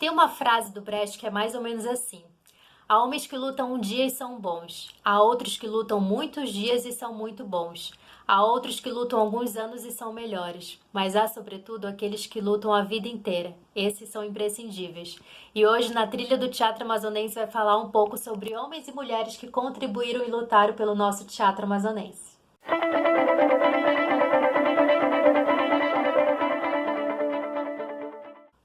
Tem uma frase do Brecht que é mais ou menos assim: há homens que lutam um dia e são bons, há outros que lutam muitos dias e são muito bons, há outros que lutam alguns anos e são melhores, mas há sobretudo aqueles que lutam a vida inteira. Esses são imprescindíveis. E hoje, na trilha do Teatro Amazonense, vai falar um pouco sobre homens e mulheres que contribuíram e lutaram pelo nosso teatro amazonense.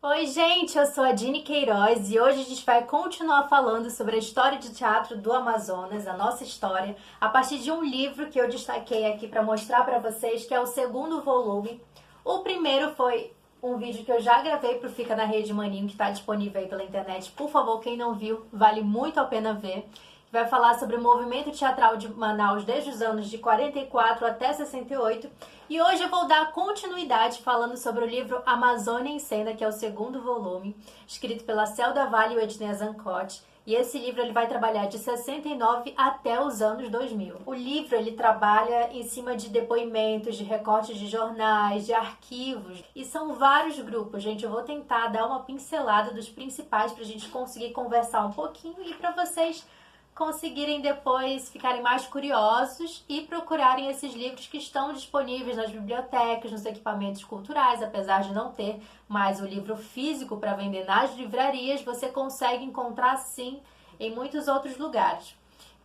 Oi, gente, eu sou a Dini Queiroz e hoje a gente vai continuar falando sobre a história de teatro do Amazonas, a nossa história, a partir de um livro que eu destaquei aqui para mostrar para vocês, que é o segundo volume. O primeiro foi um vídeo que eu já gravei pro Fica na Rede Maninho, que está disponível aí pela internet. Por favor, quem não viu, vale muito a pena ver. Vai falar sobre o movimento teatral de Manaus desde os anos de 44 até 68. E hoje eu vou dar continuidade falando sobre o livro Amazônia em Cena, que é o segundo volume, escrito pela Celda Vale e o Ednei Zancotti. E esse livro ele vai trabalhar de 69 até os anos 2000. O livro ele trabalha em cima de depoimentos, de recortes de jornais, de arquivos. E são vários grupos, gente. Eu vou tentar dar uma pincelada dos principais para a gente conseguir conversar um pouquinho e para vocês conseguirem depois ficarem mais curiosos e procurarem esses livros que estão disponíveis nas bibliotecas, nos equipamentos culturais. Apesar de não ter mais o livro físico para vender nas livrarias, você consegue encontrar sim em muitos outros lugares.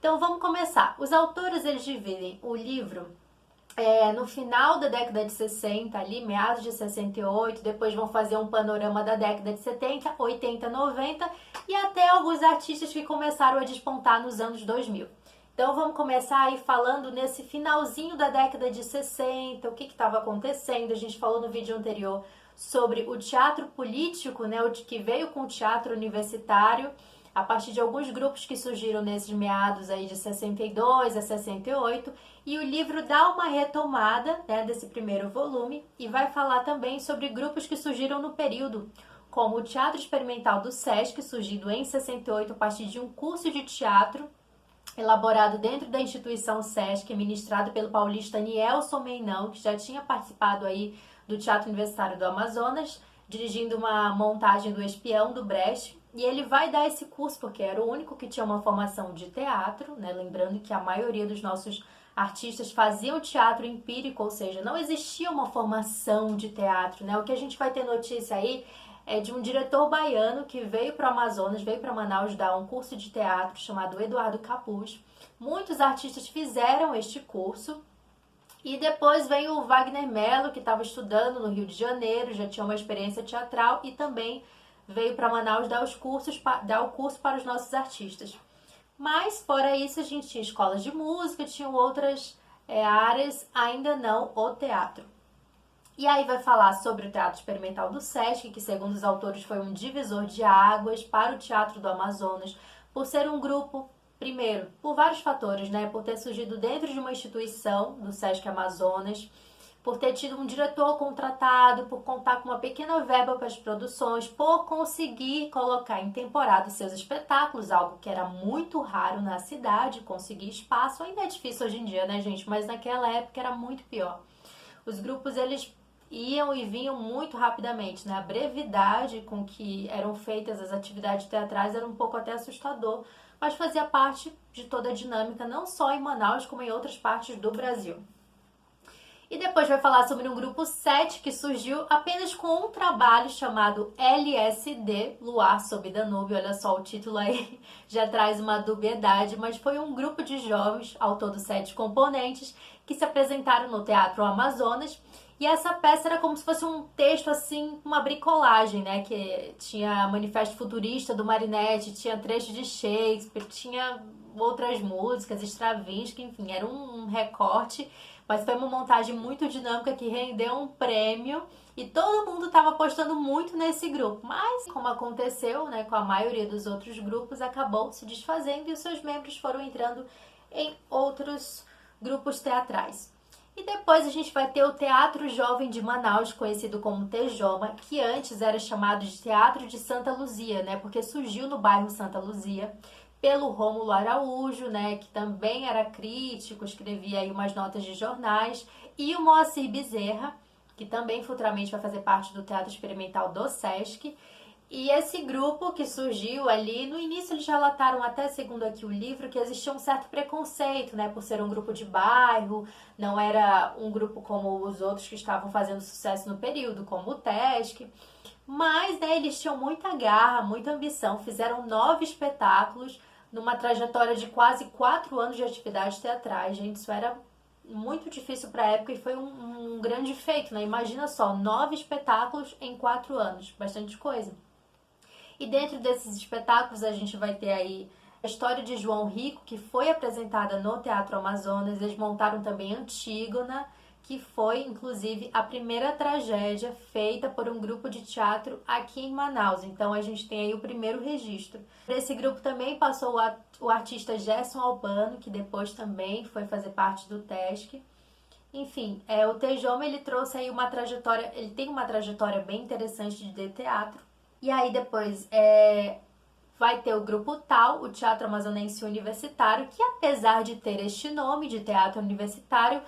Então vamos começar. Os autores eles dividem o livro no final da década de 60, ali, meados de 68, depois vão fazer um panorama da década de 70, 80, 90 e até alguns artistas que começaram a despontar nos anos 2000. Então vamos começar aí falando nesse finalzinho da década de 60, o que estava acontecendo. A gente falou no vídeo anterior sobre o teatro político, né, o que veio com o teatro universitário, a partir de alguns grupos que surgiram nesses meados aí de 62 a 68, e o livro dá uma retomada, né, desse primeiro volume e vai falar também sobre grupos que surgiram no período, como o Teatro Experimental do SESC, surgido em 68 a partir de um curso de teatro elaborado dentro da instituição SESC, ministrado pelo paulista Nielson Meinão, que já tinha participado aí do Teatro Universitário do Amazonas, dirigindo uma montagem do Espião do Brecht. E ele vai dar esse curso porque era o único que tinha uma formação de teatro, né? Lembrando que a maioria dos nossos artistas faziam teatro empírico, ou seja, não existia uma formação de teatro, né? O que a gente vai ter notícia aí é de um diretor baiano que veio para o Amazonas, veio para Manaus dar um curso de teatro chamado Eduardo Capuz. Muitos artistas fizeram este curso. E depois vem o Wagner Mello, que estava estudando no Rio de Janeiro, já tinha uma experiência teatral e também veio para Manaus dar o curso para os nossos artistas. Mas, fora isso, a gente tinha escolas de música, tinham outras áreas, ainda não o teatro. E aí vai falar sobre o Teatro Experimental do SESC, que segundo os autores foi um divisor de águas para o Teatro do Amazonas, por ser um grupo, primeiro, por vários fatores, né? Por ter surgido dentro de uma instituição do SESC Amazonas, por ter tido um diretor contratado, por contar com uma pequena verba para as produções, por conseguir colocar em temporada os seus espetáculos, algo que era muito raro na cidade, conseguir espaço. Ainda é difícil hoje em dia, né, gente? Mas naquela época era muito pior. Os grupos, eles iam e vinham muito rapidamente, né? A brevidade com que eram feitas as atividades teatrais era um pouco até assustador, mas fazia parte de toda a dinâmica, não só em Manaus, como em outras partes do Brasil. E depois vai falar sobre um grupo 7 que surgiu apenas com um trabalho chamado LSD, Luar sob Danúbio. Olha só, o título aí já traz uma dubiedade, mas foi um grupo de jovens, ao todo 7 componentes, que se apresentaram no Teatro Amazonas. E essa peça era como se fosse um texto, assim, uma bricolagem, né? Que tinha Manifesto Futurista do Marinetti, tinha trechos de Shakespeare, tinha outras músicas, Stravinsky, enfim, era um recorte. Mas foi uma montagem muito dinâmica que rendeu um prêmio e todo mundo estava apostando muito nesse grupo. Mas, como aconteceu, né, com a maioria dos outros grupos, acabou se desfazendo e os seus membros foram entrando em outros grupos teatrais. E depois a gente vai ter o Teatro Jovem de Manaus, conhecido como Tejoma, que antes era chamado de Teatro de Santa Luzia, né, porque surgiu no bairro Santa Luzia, pelo Rômulo Araújo, né, que também era crítico, escrevia aí umas notas de jornais, e o Moacir Bezerra, que também futuramente vai fazer parte do Teatro Experimental do SESC. E esse grupo que surgiu ali, no início eles relataram, até segundo aqui o livro, que existia um certo preconceito, né, por ser um grupo de bairro, não era um grupo como os outros que estavam fazendo sucesso no período, como o TESC. Mas, né, eles tinham muita garra, muita ambição, fizeram 9 espetáculos numa trajetória de quase 4 anos de atividades teatrais. Gente, isso era muito difícil para a época e foi um grande feito, né? Imagina só, 9 espetáculos em 4 anos, bastante coisa. E dentro desses espetáculos a gente vai ter aí a história de João Rico, que foi apresentada no Teatro Amazonas. Eles montaram também Antígona, que foi inclusive a primeira tragédia feita por um grupo de teatro aqui em Manaus. Então a gente tem aí o primeiro registro. Desse grupo também passou o artista Gerson Albano, que depois também foi fazer parte do TESC. Enfim, o Tejoma, ele trouxe aí uma trajetória, ele tem uma trajetória bem interessante de teatro. E aí depois vai ter o grupo TAU, o Teatro Amazonense Universitário, que apesar de ter este nome de teatro universitário,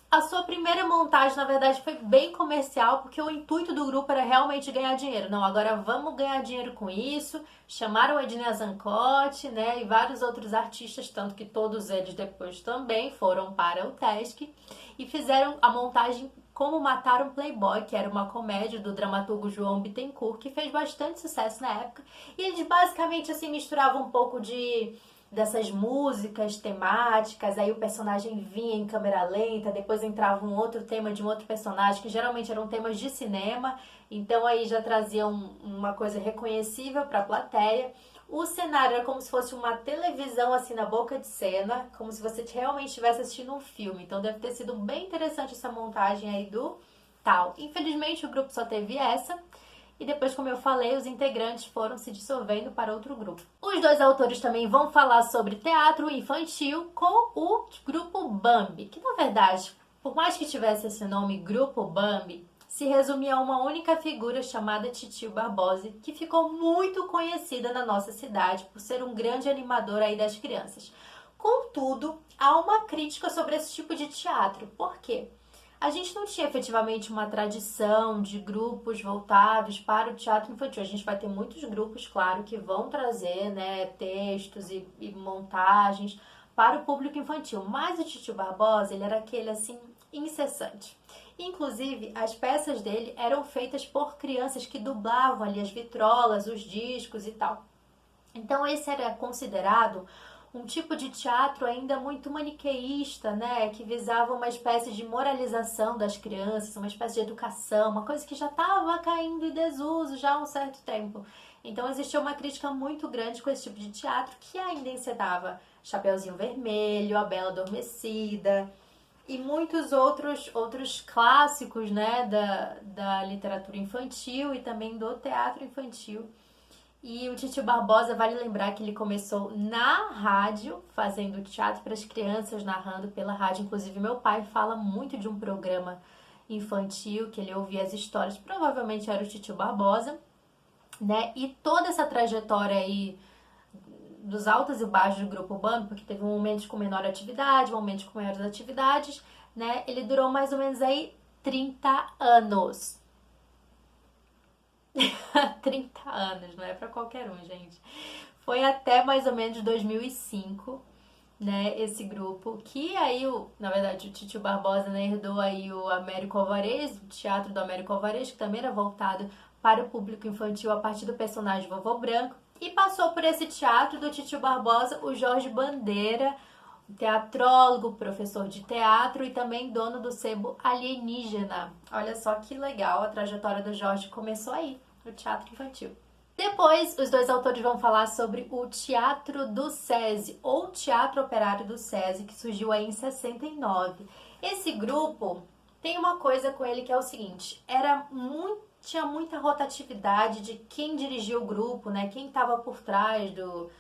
a sua primeira montagem, na verdade, foi bem comercial, porque o intuito do grupo era realmente ganhar dinheiro. Não, agora vamos ganhar dinheiro com isso. Chamaram Ednei Zancotti, né, e vários outros artistas, tanto que todos eles depois também foram para o TESC e fizeram a montagem Como Matar um Playboy, que era uma comédia do dramaturgo João Bittencourt, que fez bastante sucesso na época. E eles basicamente assim misturavam um pouco dessas músicas temáticas, aí o personagem vinha em câmera lenta, depois entrava um outro tema de um outro personagem, que geralmente eram temas de cinema, então aí já trazia uma coisa reconhecível para a plateia. O cenário era como se fosse uma televisão assim na boca de cena, como se você realmente estivesse assistindo um filme, então deve ter sido bem interessante essa montagem aí do tal. Infelizmente o grupo só teve essa, e depois, como eu falei, os integrantes foram se dissolvendo para outro grupo. Os dois autores também vão falar sobre teatro infantil com o Grupo Bambi, que na verdade, por mais que tivesse esse nome Grupo Bambi, se resumia a uma única figura chamada Titio Barbosa, que ficou muito conhecida na nossa cidade por ser um grande animador aí das crianças. Contudo, há uma crítica sobre esse tipo de teatro. Por quê? A gente não tinha efetivamente uma tradição de grupos voltados para o teatro infantil. A gente vai ter muitos grupos, claro, que vão trazer, né, textos e montagens para o público infantil. Mas o Titio Barbosa, ele era aquele, assim, incessante. Inclusive, as peças dele eram feitas por crianças que dublavam ali as vitrolas, os discos e tal. Então, esse era considerado um tipo de teatro ainda muito maniqueísta, né, que visava uma espécie de moralização das crianças, uma espécie de educação, uma coisa que já estava caindo em desuso já há um certo tempo. Então existia uma crítica muito grande com esse tipo de teatro, que ainda encenava Chapeuzinho Vermelho, A Bela Adormecida e muitos outros clássicos, né, da literatura infantil e também do teatro infantil. E o Titio Barbosa, vale lembrar que ele começou na rádio, fazendo teatro para as crianças, narrando pela rádio. Inclusive, meu pai fala muito de um programa infantil, que ele ouvia as histórias, provavelmente era o Titio Barbosa, né? E toda essa trajetória aí dos altos e baixos do Grupo Bambi, porque teve momentos com menor atividade, momentos com maiores atividades, né? Ele durou mais ou menos aí 30 anos. 30 anos, não é pra qualquer um, gente. Foi até mais ou menos 2005, né, esse grupo, que aí, na verdade, o Titio Barbosa, né, herdou aí o Américo Alvarez, o teatro do Américo Alvarez, que também era voltado para o público infantil a partir do personagem Vovô Branco, e passou por esse teatro do Titio Barbosa o Jorge Bandeira, teatrólogo, professor de teatro e também dono do sebo Alienígena. Olha só que legal, a trajetória do Jorge começou aí, no teatro infantil. Depois, os dois autores vão falar sobre o Teatro do SESI, ou Teatro Operário do SESI, que surgiu aí em 69. Esse grupo tem uma coisa com ele que é o seguinte, tinha muita rotatividade de quem dirigia o grupo, né? Quem estava por trás do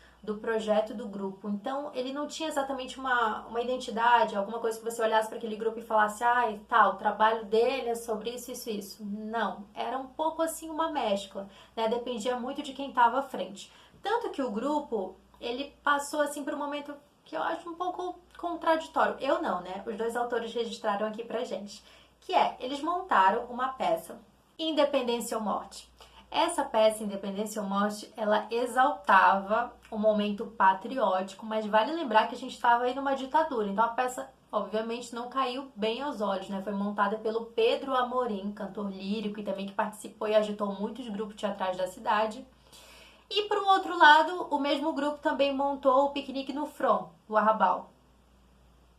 projeto do grupo. Então, ele não tinha exatamente uma identidade, alguma coisa que você olhasse para aquele grupo e falasse, o trabalho dele é sobre isso, isso, isso. Não, era um pouco assim uma mescla, né? Dependia muito de quem estava à frente. Tanto que o grupo, ele passou assim por um momento que eu acho um pouco contraditório. Eu não, né? Os dois autores registraram aqui pra gente. Que eles montaram uma peça, Independência ou Morte. Essa peça, Independência ou Morte, ela exaltava o momento patriótico, mas vale lembrar que a gente estava aí numa ditadura, então a peça, obviamente, não caiu bem aos olhos, né? Foi montada pelo Pedro Amorim, cantor lírico e também que participou e agitou muitos grupos teatrais da cidade. E, por um outro lado, o mesmo grupo também montou o Piquenique no Front, do Arrabal.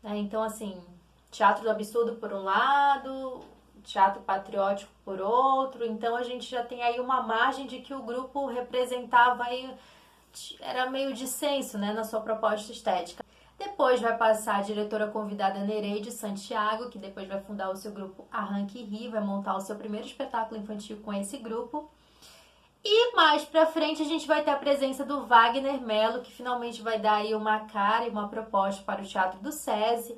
Então, assim, teatro do absurdo por um lado, teatro patriótico por outro. Então, a gente já tem aí uma margem de que o grupo representava aí, era meio dissenso, né, na sua proposta estética. Depois vai passar a diretora convidada Nereide Santiago, que depois vai fundar o seu grupo Arranque Ri, vai montar o seu primeiro espetáculo infantil com esse grupo. E mais pra frente a gente vai ter a presença do Wagner Mello, que finalmente vai dar aí uma cara e uma proposta para o Teatro do SESI.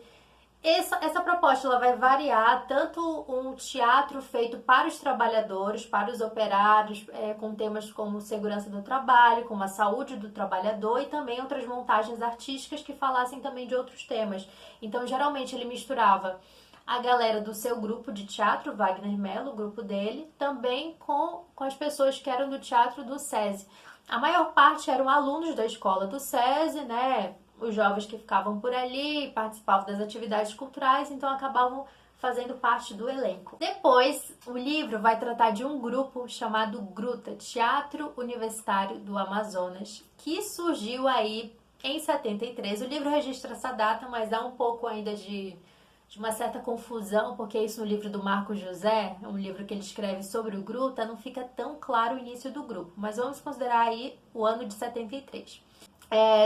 Essa proposta ela vai variar, tanto um teatro feito para os trabalhadores, para os operários, com temas como segurança do trabalho, como a saúde do trabalhador e também outras montagens artísticas que falassem também de outros temas. Então, geralmente, ele misturava a galera do seu grupo de teatro, Wagner Mello, o grupo dele, também com as pessoas que eram do teatro do SESI. A maior parte eram alunos da escola do SESI, né? Os jovens que ficavam por ali, participavam das atividades culturais, então acabavam fazendo parte do elenco. Depois, o livro vai tratar de um grupo chamado Gruta, Teatro Universitário do Amazonas, que surgiu aí em 73. O livro registra essa data, mas dá um pouco ainda de uma certa confusão, porque isso no livro do Marco José, um livro que ele escreve sobre o Gruta, não fica tão claro o início do grupo. Mas vamos considerar aí o ano de 73.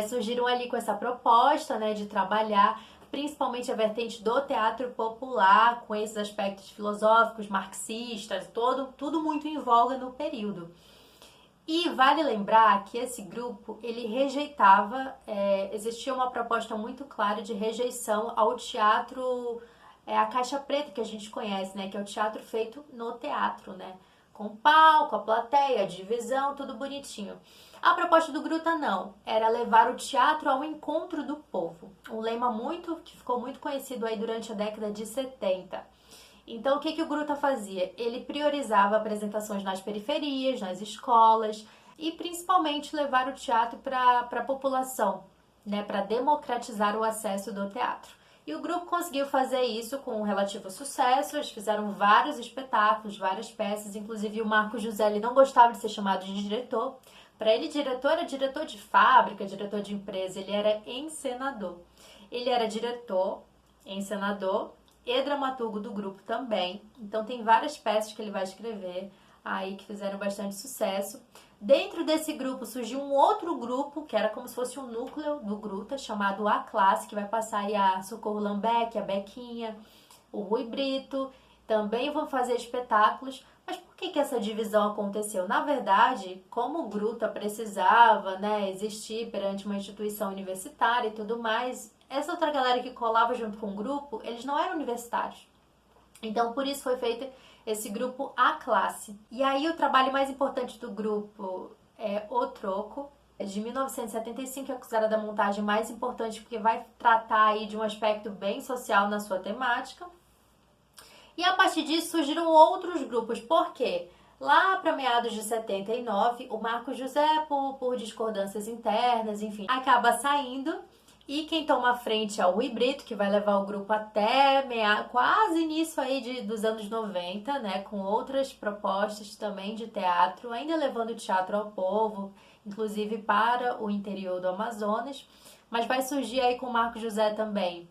Surgiram ali com essa proposta, né, de trabalhar principalmente a vertente do teatro popular, com esses aspectos filosóficos, marxistas, tudo muito em voga no período. E vale lembrar que esse grupo, ele rejeitava, existia uma proposta muito clara de rejeição ao teatro, a caixa preta que a gente conhece, né, que é o teatro feito no teatro, né, com palco, a plateia, a divisão, tudo bonitinho. A proposta do Gruta não, era levar o teatro ao encontro do povo. Um lema que ficou muito conhecido aí durante a década de 70. Então, o que o Gruta fazia? Ele priorizava apresentações nas periferias, nas escolas e principalmente levar o teatro para a população, né, para democratizar o acesso do teatro. E o grupo conseguiu fazer isso com um relativo sucesso, eles fizeram vários espetáculos, várias peças, inclusive o Marco José ele não gostava de ser chamado de diretor. Para ele, diretor era diretor de fábrica, diretor de empresa, ele era encenador. Ele era diretor, encenador e dramaturgo do grupo também. Então tem várias peças que ele vai escrever aí que fizeram bastante sucesso. Dentro desse grupo surgiu um outro grupo, que era como se fosse um núcleo do Gruta, chamado A Classe, que vai passar aí a Socorro Lambeck, a Bequinha, o Rui Brito. Também vão fazer espetáculos. Mas por que essa divisão aconteceu? Na verdade, como o Gruta precisava, né, existir perante uma instituição universitária e tudo mais, essa outra galera que colava junto com o grupo, eles não eram universitários. Então, por isso foi feito esse grupo A Classe. E aí, o trabalho mais importante do grupo é O Troco, de 1975, é considerada a montagem mais importante porque vai tratar aí de um aspecto bem social na sua temática. E a partir disso surgiram outros grupos. Por quê? Lá para meados de 79, o Marco José, por discordâncias internas, enfim, acaba saindo. E quem toma a frente é o Rui Brito, que vai levar o grupo até quase início aí dos anos 90, né? Com outras propostas também de teatro, ainda levando o teatro ao povo, inclusive para o interior do Amazonas. Mas vai surgir aí com o Marco José também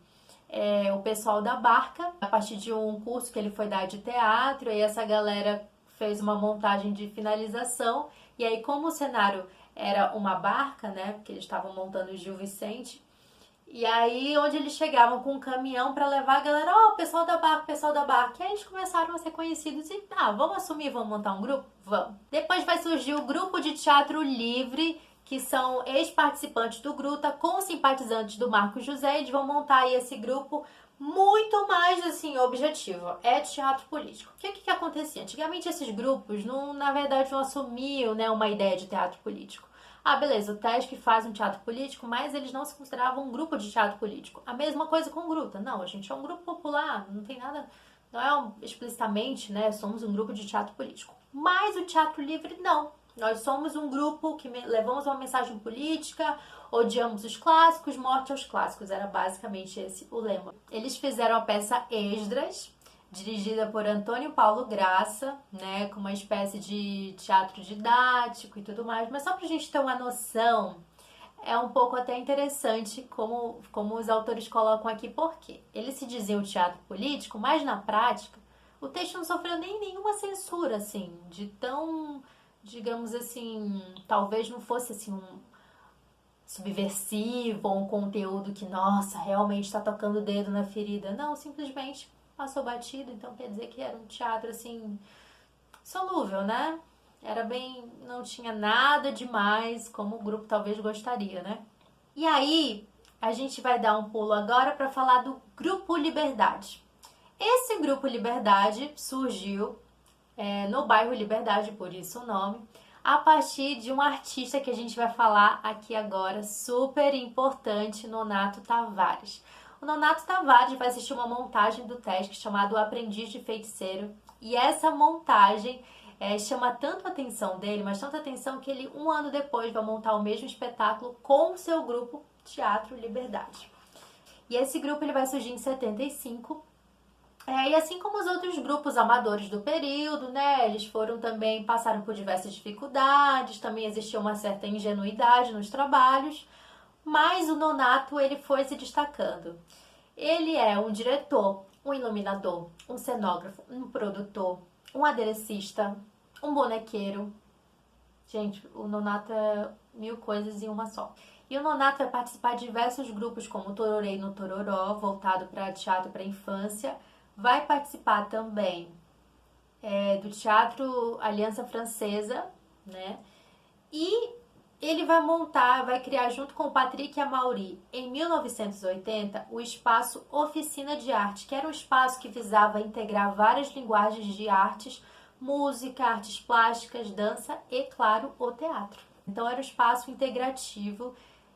o pessoal da Barca, a partir de um curso que ele foi dar de teatro, e essa galera fez uma montagem de finalização, e aí como o cenário era uma barca, né, porque eles estavam montando o Gil Vicente, e aí onde eles chegavam com um caminhão para levar a galera, o pessoal da barca, pessoal da barca, e aí eles começaram a ser conhecidos e, vamos assumir, vamos montar um grupo? Vamos. Depois vai surgir o Grupo de Teatro Livre, que são ex-participantes do Gruta com simpatizantes do Marco José, eles vão montar aí esse grupo muito mais, assim, objetivo. É teatro político. O que acontecia? Antigamente esses grupos, na verdade, não assumiam, né, uma ideia de teatro político. Beleza, o TESC faz um teatro político, mas eles não se consideravam um grupo de teatro político. A mesma coisa com o Gruta. Não, a gente é um grupo popular, não tem nada, não é explicitamente, né, somos um grupo de teatro político. Mas o Teatro Livre não. Nós somos um grupo que levamos uma mensagem política, odiamos os clássicos, morte aos clássicos. Era basicamente esse o lema. Eles fizeram a peça Esdras, dirigida por Antônio Paulo Graça, né, com uma espécie de teatro didático e tudo mais. Mas só pra gente ter uma noção, é um pouco até interessante como os autores colocam aqui, porque eles se diziam teatro político, mas na prática o texto não sofreu nem nenhuma censura, assim, de tão, digamos assim, talvez não fosse assim um subversivo ou um conteúdo que, nossa, realmente está tocando o dedo na ferida. Não, simplesmente passou batido, então quer dizer que era um teatro assim solúvel, né? Era bem, não tinha nada demais, como o grupo talvez gostaria, né? E aí, a gente vai dar um pulo agora para falar do Grupo Liberdade. Esse Grupo Liberdade surgiu no bairro Liberdade, por isso o nome, a partir de um artista que a gente vai falar aqui agora, super importante, Nonato Tavares. O Nonato Tavares vai assistir uma montagem do TESC chamado O Aprendiz de Feiticeiro, e essa montagem chama tanto a atenção dele, mas tanta atenção que ele, um ano depois, vai montar o mesmo espetáculo com o seu grupo Teatro Liberdade. E esse grupo ele vai surgir em 75, e assim como os outros grupos amadores do período, né, eles passaram por diversas dificuldades, também existia uma certa ingenuidade nos trabalhos, mas o Nonato ele foi se destacando. Ele é um diretor, um iluminador, um cenógrafo, um produtor, um aderecista, um bonequeiro. Gente, o Nonato é 1000 coisas em uma só. E o Nonato vai participar de diversos grupos, como o Tororei no Tororó, voltado para teatro para infância. Vai participar também do Teatro Aliança Francesa, né? E ele vai criar junto com o Patrick Amaury, em 1980, o espaço Oficina de Arte, que era um espaço que visava integrar várias linguagens de artes, música, artes plásticas, dança e, claro, o teatro. Então era um espaço integrativo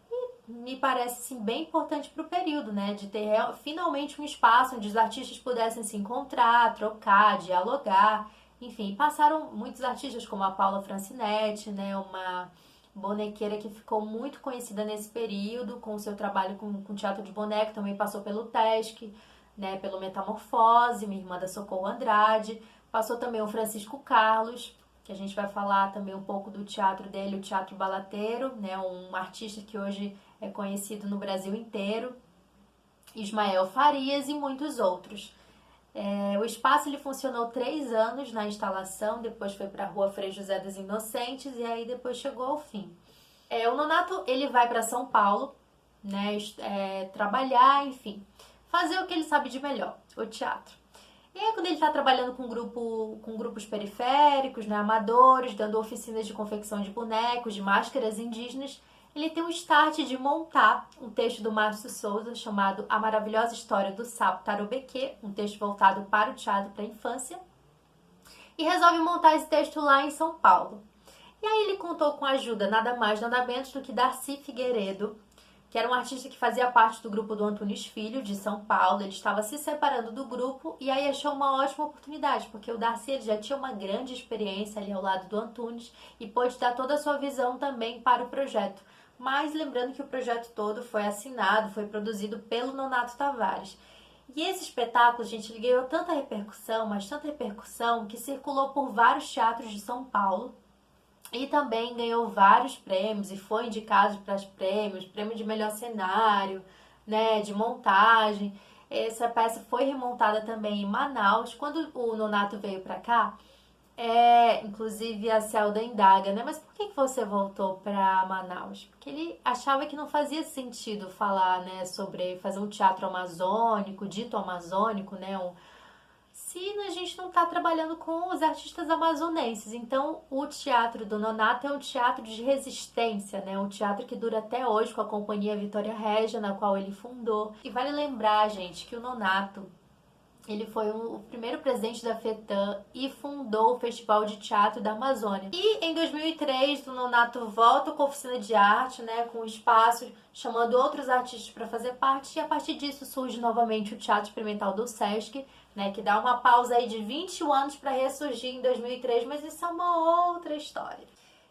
e me parece assim, bem importante para o período, né? De ter finalmente um espaço onde os artistas pudessem se encontrar, trocar, dialogar. Enfim, passaram muitos artistas como a Paula Francinetti, né? Uma bonequeira que ficou muito conhecida nesse período com o seu trabalho com teatro de boneco, também passou pelo TESC, né, pelo Metamorfose, minha irmã da Socorro Andrade, passou também o Francisco Carlos, que a gente vai falar também um pouco do teatro dele, o Teatro Balateiro, né, um artista que hoje é conhecido no Brasil inteiro, Ismael Farias e muitos outros. O espaço ele funcionou 3 anos na instalação, depois foi para a Rua Frei José dos Inocentes e aí depois chegou ao fim. O Nonato ele vai para São Paulo, né, trabalhar, enfim, fazer o que ele sabe de melhor, o teatro. E aí quando ele está trabalhando com grupos periféricos, né, amadores, dando oficinas de confecção de bonecos, de máscaras indígenas, ele tem um start de montar um texto do Márcio Souza chamado A Maravilhosa História do Sapo Tarubequê, um texto voltado para o teatro para a infância, e resolve montar esse texto lá em São Paulo. E aí ele contou com a ajuda nada mais, nada menos do que Darcy Figueiredo, que era um artista que fazia parte do grupo do Antunes Filho, de São Paulo. Ele estava se separando do grupo e aí achou uma ótima oportunidade, porque o Darcy ele já tinha uma grande experiência ali ao lado do Antunes e pôde dar toda a sua visão também para o projeto. Mas lembrando que o projeto todo foi assinado, foi produzido pelo Nonato Tavares. E esse espetáculo, gente, ele ganhou tanta repercussão, mas tanta repercussão, que circulou por vários teatros de São Paulo e também ganhou vários prêmios e foi indicado para os prêmios, prêmio de melhor cenário, né, de montagem. Essa peça foi remontada também em Manaus. Quando o Nonato veio para cá, inclusive a Celda indaga, né? Mas por que você voltou para Manaus? Porque ele achava que não fazia sentido falar, né, sobre fazer um teatro amazônico, dito amazônico, né? Se a gente não está trabalhando com os artistas amazonenses. Então, o teatro do Nonato é um teatro de resistência, né? Um teatro que dura até hoje com a Companhia Vitória Régia, na qual ele fundou. E vale lembrar, gente, que o Nonato ele foi o primeiro presidente da FETAM e fundou o Festival de Teatro da Amazônia. E em 2003, o Nonato volta com a oficina de arte, né, com um espaço, chamando outros artistas para fazer parte. E a partir disso surge novamente o Teatro Experimental do Sesc, né, que dá uma pausa aí de 21 anos para ressurgir em 2003, mas isso é uma outra história.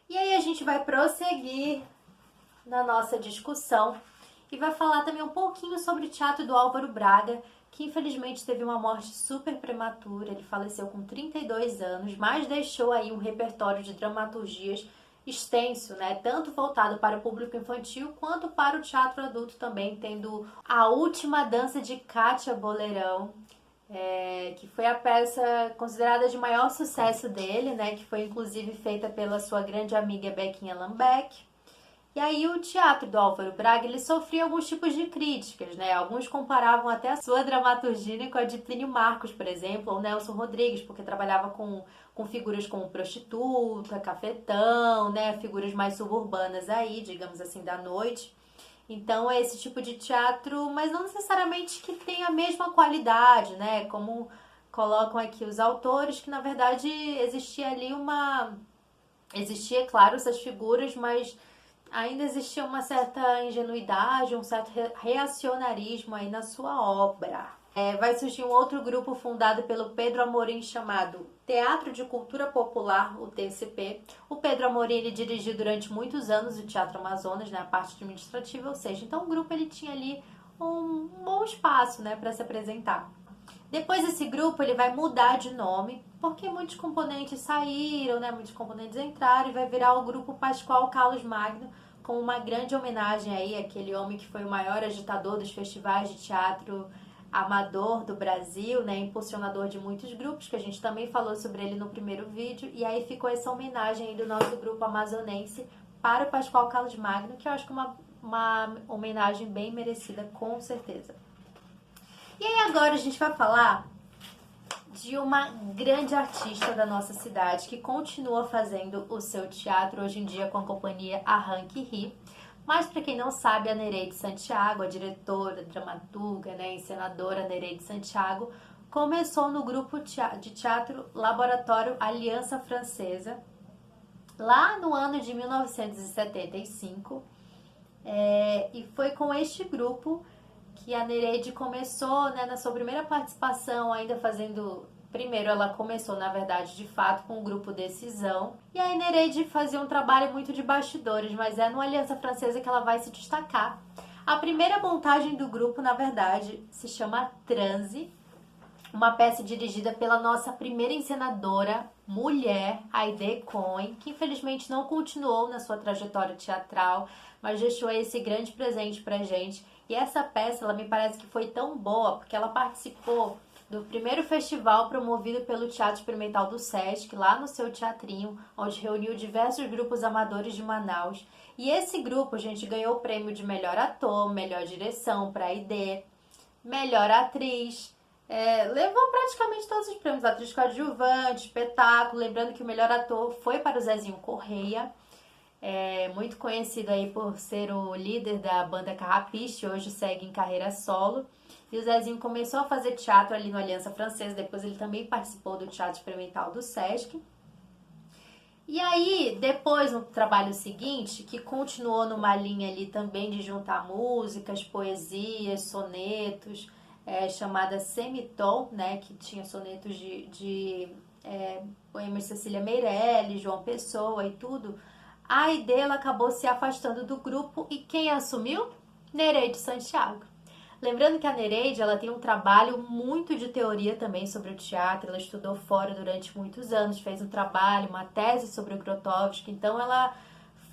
E aí a gente vai prosseguir na nossa discussão e vai falar também um pouquinho sobre o teatro do Álvaro Braga, que infelizmente teve uma morte super prematura. Ele faleceu com 32 anos, mas deixou aí um repertório de dramaturgias extenso, né? Tanto voltado para o público infantil quanto para o teatro adulto também, tendo A Última Dança de Cátia Boleirão, que foi a peça considerada de maior sucesso dele, né? Que foi inclusive feita pela sua grande amiga Bequinha Lambeck. E aí o teatro do Álvaro Braga, ele sofria alguns tipos de críticas, né? Alguns comparavam até a sua dramaturgia com a de Plínio Marcos, por exemplo, ou Nelson Rodrigues, porque trabalhava com figuras como prostituta, cafetão, né? Figuras mais suburbanas aí, digamos assim, da noite. Então é esse tipo de teatro, mas não necessariamente que tenha a mesma qualidade, né? Como colocam aqui os autores, que na verdade existia ali Existia, claro, essas figuras, mas ainda existia uma certa ingenuidade, um certo reacionarismo aí na sua obra. Vai surgir um outro grupo fundado pelo Pedro Amorim chamado Teatro de Cultura Popular, o TCP. O Pedro Amorim, ele dirigiu durante muitos anos o Teatro Amazonas, né, a parte administrativa, ou seja, então o grupo ele tinha ali um bom espaço, né, para se apresentar. Depois esse grupo ele vai mudar de nome, porque muitos componentes saíram, né, muitos componentes entraram, e vai virar o grupo Pascoal Carlos Magno, com uma grande homenagem aí àquele homem que foi o maior agitador dos festivais de teatro amador do Brasil, né, impulsionador de muitos grupos, que a gente também falou sobre ele no primeiro vídeo, e aí ficou essa homenagem aí do nosso grupo amazonense para o Pascoal Carlos Magno, que eu acho que é uma homenagem bem merecida, com certeza. E aí agora a gente vai falar de uma grande artista da nossa cidade que continua fazendo o seu teatro hoje em dia com a companhia Arranque Ri. Mas para quem não sabe, a Nereide Santiago, a diretora, dramaturga, né, encenadora Nereide Santiago, começou no grupo de teatro Laboratório Aliança Francesa, lá no ano de 1975. E foi com este grupo que a Nereide começou, né, na sua primeira participação, ainda fazendo... Primeiro ela começou, na verdade, de fato, com o grupo Decisão. E a Nereide fazia um trabalho muito de bastidores, mas é no Aliança Francesa que ela vai se destacar. A primeira montagem do grupo, na verdade, se chama Transe, uma peça dirigida pela nossa primeira encenadora, mulher, Aide Cohen, que infelizmente não continuou na sua trajetória teatral, mas deixou esse grande presente pra gente. E essa peça, ela me parece que foi tão boa, porque ela participou do primeiro festival promovido pelo Teatro Experimental do Sesc, lá no seu teatrinho, onde reuniu diversos grupos amadores de Manaus. E esse grupo, gente, ganhou o prêmio de melhor ator, melhor direção para a Aide, melhor atriz. Levou praticamente todos os prêmios, atriz coadjuvante, espetáculo. Lembrando que o melhor ator foi para o Zezinho Correia, muito conhecido aí por ser o líder da banda Carrapiche, hoje segue em carreira solo. E o Zezinho começou a fazer teatro ali no Aliança Francesa, depois ele também participou do Teatro Experimental do Sesc. E aí, depois, no trabalho seguinte, que continuou numa linha ali também de juntar músicas, poesias, sonetos, chamada Semitom, né, que tinha sonetos de poemas de Cecília Meirelles, João Pessoa e tudo, a Aide acabou se afastando do grupo e quem assumiu? Nereide Santiago. Lembrando que a Nereide, ela tem um trabalho muito de teoria também sobre o teatro, ela estudou fora durante muitos anos, fez um trabalho, uma tese sobre o Grotowski, então ela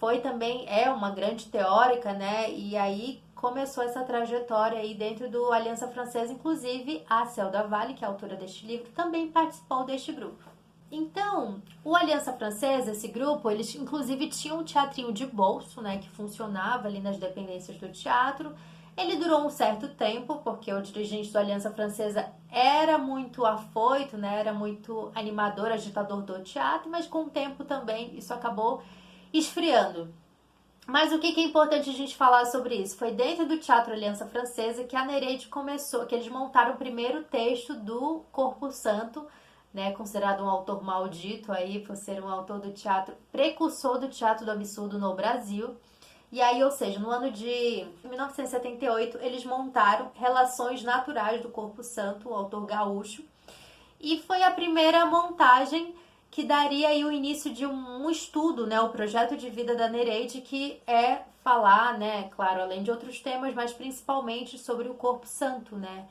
foi também, uma grande teórica, né, e aí começou essa trajetória aí dentro do Aliança Francesa, inclusive a Celda Vale, que é a autora deste livro, também participou deste grupo. Então, o Aliança Francesa, esse grupo, eles inclusive tinham um teatrinho de bolso, né, que funcionava ali nas dependências do teatro. Ele durou um certo tempo, porque o dirigente do Aliança Francesa era muito afoito, né, era muito animador, agitador do teatro, mas com o tempo também isso acabou esfriando. Mas o que é importante a gente falar sobre isso? Foi dentro do Teatro Aliança Francesa que a Nereide começou, que eles montaram o primeiro texto do Corpo Santo, né, considerado um autor maldito aí, por ser um autor do teatro, precursor do teatro do absurdo no Brasil. E aí, ou seja, no ano de 1978, eles montaram Relações Naturais do Corpo Santo, o autor gaúcho. E foi a primeira montagem que daria aí o início de um estudo, né, o projeto de vida da Nereide, que é falar, né, claro, além de outros temas, mas principalmente sobre o corpo santo, né.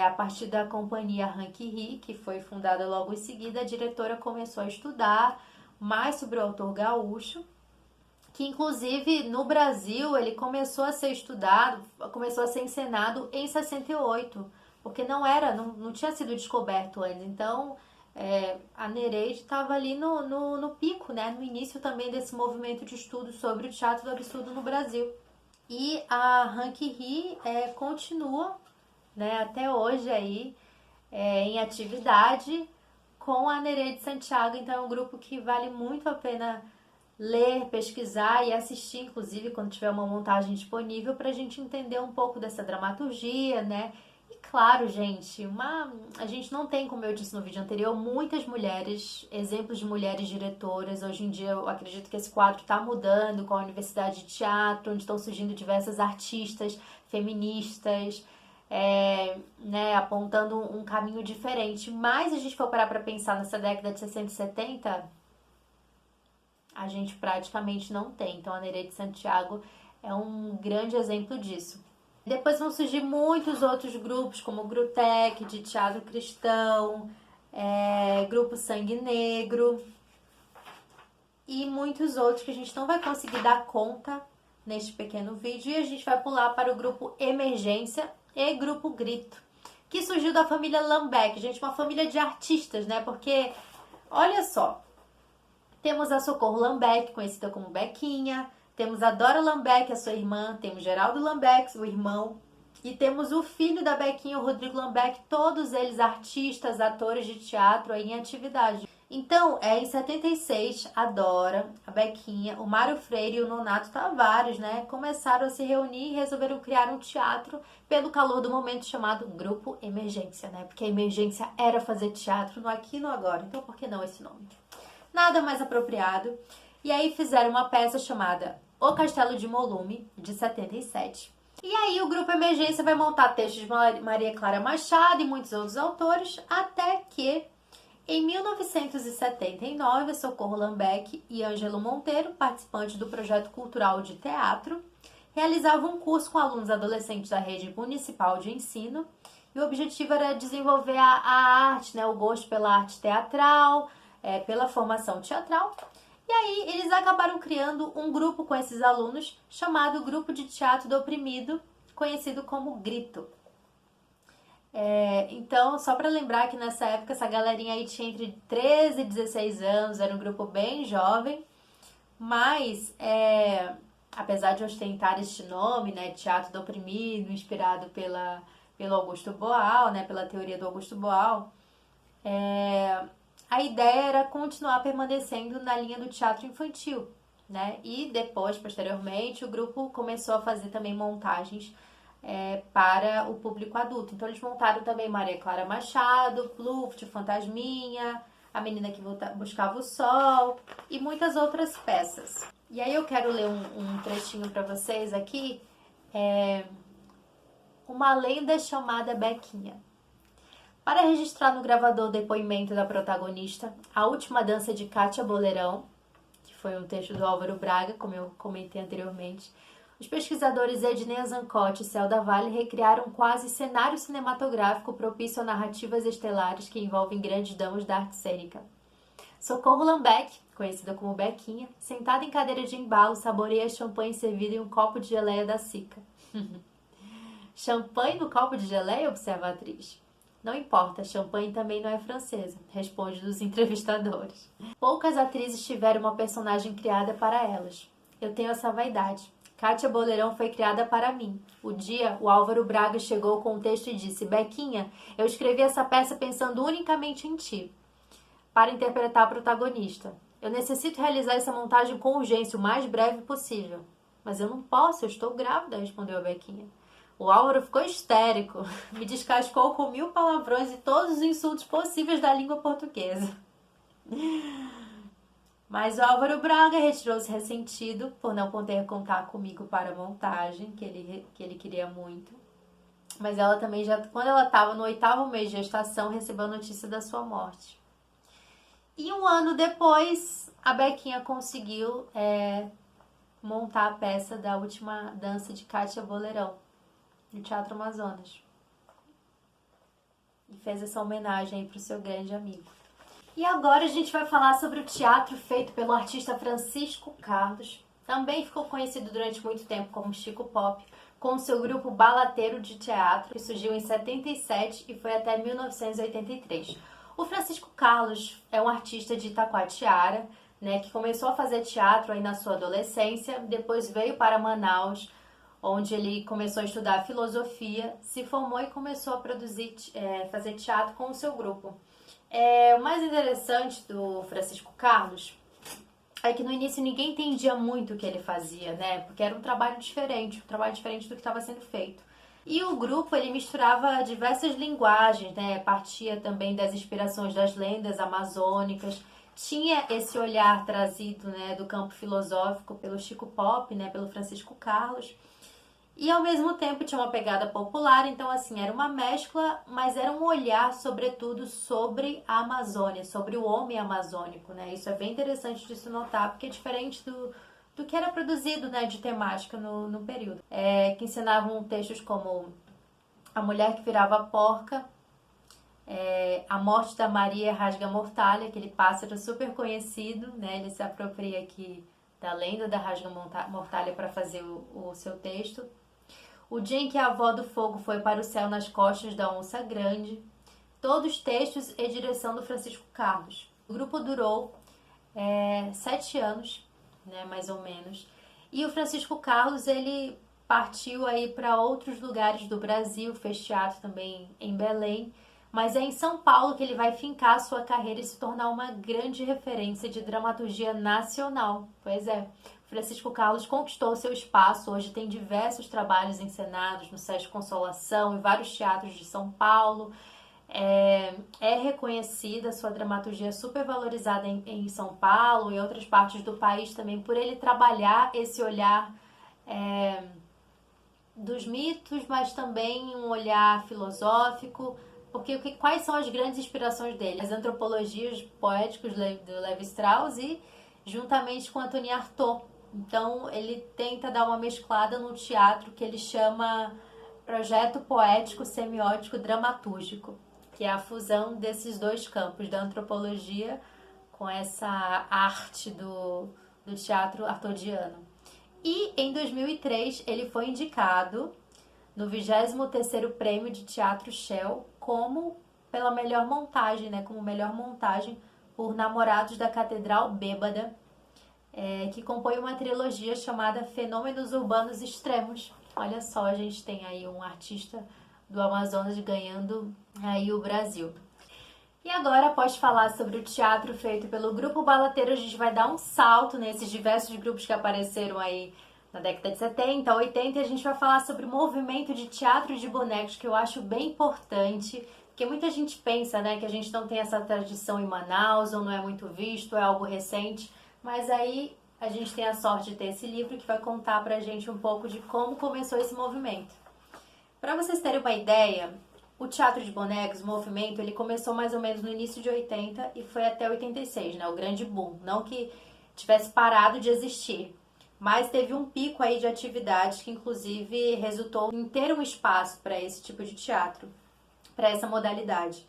A partir da companhia Rank-Ri, que foi fundada logo em seguida, a diretora começou a estudar mais sobre o autor gaúcho, que inclusive no Brasil ele começou a ser estudado, começou a ser encenado em 68, porque não tinha sido descoberto antes. Então a Nereide estava ali no pico, né, no início também desse movimento de estudo sobre o teatro do absurdo no Brasil. E a Rank-Ri continua, né, até hoje aí em atividade com a Nereide Santiago. Então é um grupo que vale muito a pena ler, pesquisar e assistir, inclusive, quando tiver uma montagem disponível, para a gente entender um pouco dessa dramaturgia, né? E claro, gente, a gente não tem, como eu disse no vídeo anterior, muitas mulheres, exemplos de mulheres diretoras. Hoje em dia, eu acredito que esse quadro está mudando com a Universidade de Teatro, onde estão surgindo diversas artistas feministas, né, apontando um caminho diferente. Mas se a gente for parar para pensar nessa década de 60 e 70, a gente praticamente não tem. Então a Nereide Santiago é um grande exemplo disso. Depois vão surgir muitos outros grupos, como o Grutec, de teatro cristão, Grupo Sangue Negro e muitos outros que a gente não vai conseguir dar conta neste pequeno vídeo. E a gente vai pular para o grupo Emergência e Grupo Grito, que surgiu da família Lambeck. Gente, uma família de artistas, né? Porque, olha só, temos a Socorro Lambeck, conhecida como Bequinha. Temos a Dora Lambeck, a sua irmã. Temos Geraldo Lambeck, o irmão. E temos o filho da Bequinha, o Rodrigo Lambeck. Todos eles artistas, atores de teatro aí em atividade. Então, em 76, a Dora, a Bequinha, o Mário Freire e o Nonato Tavares, né, começaram a se reunir e resolveram criar um teatro pelo calor do momento chamado Grupo Emergência, né? Porque a emergência era fazer teatro no aqui e no agora. Então, por que não esse nome? Nada mais apropriado. E aí fizeram uma peça chamada O Castelo de Molume, de 77. E aí o Grupo Emergência vai montar textos de Maria Clara Machado e muitos outros autores, até que em 1979, Socorro Lambeck e Ângelo Monteiro, participantes do projeto cultural de teatro, realizavam um curso com alunos adolescentes da rede municipal de ensino. E o objetivo era desenvolver a arte, né, o gosto pela arte teatral, pela formação teatral. E aí eles acabaram criando um grupo com esses alunos chamado Grupo de Teatro do Oprimido, conhecido como Grito. Então, só para lembrar que nessa época essa galerinha aí tinha entre 13 e 16 anos, era um grupo bem jovem, mas apesar de ostentar este nome, né, Teatro do Oprimido, inspirado pelo Augusto Boal, né, pela teoria do Augusto Boal, a ideia era continuar permanecendo na linha do teatro infantil, né? E depois, posteriormente, o grupo começou a fazer também montagens para o público adulto. Então eles montaram também Maria Clara Machado, Pluft, Fantasminha, A Menina que Buscava o Sol e muitas outras peças. E aí eu quero ler um trechinho para vocês aqui, Uma Lenda Chamada Bequinha. Para registrar no gravador o depoimento da protagonista, A Última Dança de Cátia Boleirão, que foi um texto do Álvaro Braga, como eu comentei anteriormente, os pesquisadores Ednei Zancotti e Celda Vale recriaram quase cenário cinematográfico propício a narrativas estelares que envolvem grandes damas da arte cênica. Socorro Lambeck, conhecida como Bequinha, sentada em cadeira de embalo, saboreia champanhe servido em um copo de geleia da Sica. Champanhe no copo de geleia? Observa a atriz. Não importa, champanhe também não é francesa, responde dos entrevistadores. Poucas atrizes tiveram uma personagem criada para elas. Eu tenho essa vaidade. Cátia Boleirão foi criada para mim. O Álvaro Braga chegou com o texto e disse: Bequinha, eu escrevi essa peça pensando unicamente em ti, para interpretar a protagonista. Eu necessito realizar essa montagem com urgência, o mais breve possível. Mas eu não posso, eu estou grávida, respondeu a Bequinha. O Álvaro ficou histérico, me descascou com 1000 palavrões e todos os insultos possíveis da língua portuguesa. Mas o Álvaro Braga retirou-se ressentido por não poder contar comigo para a montagem, que ele queria muito. mas ela também já, quando ela estava no 8º mês de gestação, recebeu a notícia da sua morte. E um ano depois, a Bequinha conseguiu montar a peça da última dança de Cátia Boleirão, no Teatro Amazonas. E fez essa homenagem aí pro seu grande amigo. E agora a gente vai falar sobre o teatro feito pelo artista Francisco Carlos. Também ficou conhecido durante muito tempo como Chico Pop, com seu grupo Balateiro de Teatro, que surgiu em 77 e foi até 1983. O Francisco Carlos é um artista de Itacoatiara, né, que começou a fazer teatro aí na sua adolescência, depois veio para Manaus, onde ele começou a estudar filosofia, se formou e começou a produzir, fazer teatro com o seu grupo. O mais interessante do Francisco Carlos é que no início ninguém entendia muito o que ele fazia, né? Porque era um trabalho diferente do que estava sendo feito. E o grupo, ele misturava diversas linguagens, né? Partia também das inspirações das lendas amazônicas, tinha esse olhar trazido, né, do campo filosófico pelo Chico Pop, né, pelo Francisco Carlos. E ao mesmo tempo tinha uma pegada popular, então assim, era uma mescla, mas era um olhar sobretudo sobre a Amazônia, sobre o homem amazônico, né? Isso é bem interessante de se notar, porque é diferente do que era produzido, né, de temática no período. Que ensinavam textos como A Mulher que Virava Porca, A Morte da Maria Rasga Mortalha, aquele pássaro super conhecido, né? Ele se apropria aqui da lenda da Rasga Mortalha para fazer o seu texto. O dia em que a avó do fogo foi para o céu nas costas da onça grande. Todos textos e direção do Francisco Carlos. O grupo durou 7 anos, né, mais ou menos. E o Francisco Carlos, ele partiu aí para outros lugares do Brasil, fez teatro também em Belém. Mas é em São Paulo que ele vai fincar a sua carreira e se tornar uma grande referência de dramaturgia nacional. Pois é, Francisco Carlos conquistou seu espaço, hoje tem diversos trabalhos encenados no Sesc Consolação e vários teatros de São Paulo. É reconhecida, sua dramaturgia é super valorizada em São Paulo e outras partes do país também, por ele trabalhar esse olhar dos mitos, mas também um olhar filosófico. Porque quais são as grandes inspirações dele? As antropologias poéticas do Lévi-Strauss e juntamente com Antonin Artaud. Então ele tenta dar uma mesclada no teatro que ele chama projeto poético, semiótico, dramatúrgico, que é a fusão desses dois campos, da antropologia com essa arte do teatro artaudiano. E em 2003 ele foi indicado no 23º Prêmio de Teatro Shell como pela melhor montagem, né? Como melhor montagem por Namorados da Catedral Bêbada, que compõe uma trilogia chamada Fenômenos Urbanos Extremos. Olha só, a gente tem aí um artista do Amazonas ganhando aí o Brasil. E agora, após falar sobre o teatro feito pelo Grupo Balateiro, a gente vai dar um salto nesses diversos grupos que apareceram aí na década de 70, 80, e a gente vai falar sobre o movimento de teatro de bonecos, que eu acho bem importante, porque muita gente pensa, né, que a gente não tem essa tradição em Manaus, ou não é muito visto, é algo recente, mas aí a gente tem a sorte de ter esse livro que vai contar pra gente um pouco de como começou esse movimento. Para vocês terem uma ideia, o teatro de bonecos, o movimento, ele começou mais ou menos no início de 80 e foi até 86, né, o grande boom. Não que tivesse parado de existir, mas teve um pico aí de atividades que inclusive resultou em ter um espaço para esse tipo de teatro, para essa modalidade.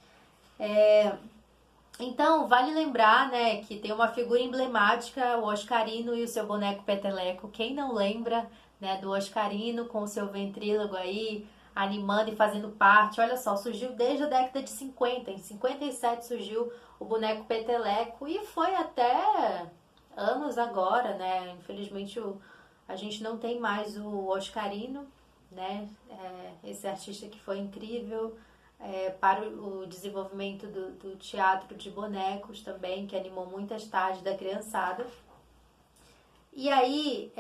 Então, vale lembrar, né, que tem uma figura emblemática, o Oscarino e o seu boneco Peteleco. Quem não lembra, né, do Oscarino com o seu ventrílogo aí, animando e fazendo parte? Olha só, surgiu desde a década de 50. Em 57 surgiu o boneco Peteleco e foi até anos agora, né? Infelizmente a gente não tem mais o Oscarino, né? Esse artista que foi incrível para o desenvolvimento do teatro de bonecos também, que animou muitas tardes da criançada. E aí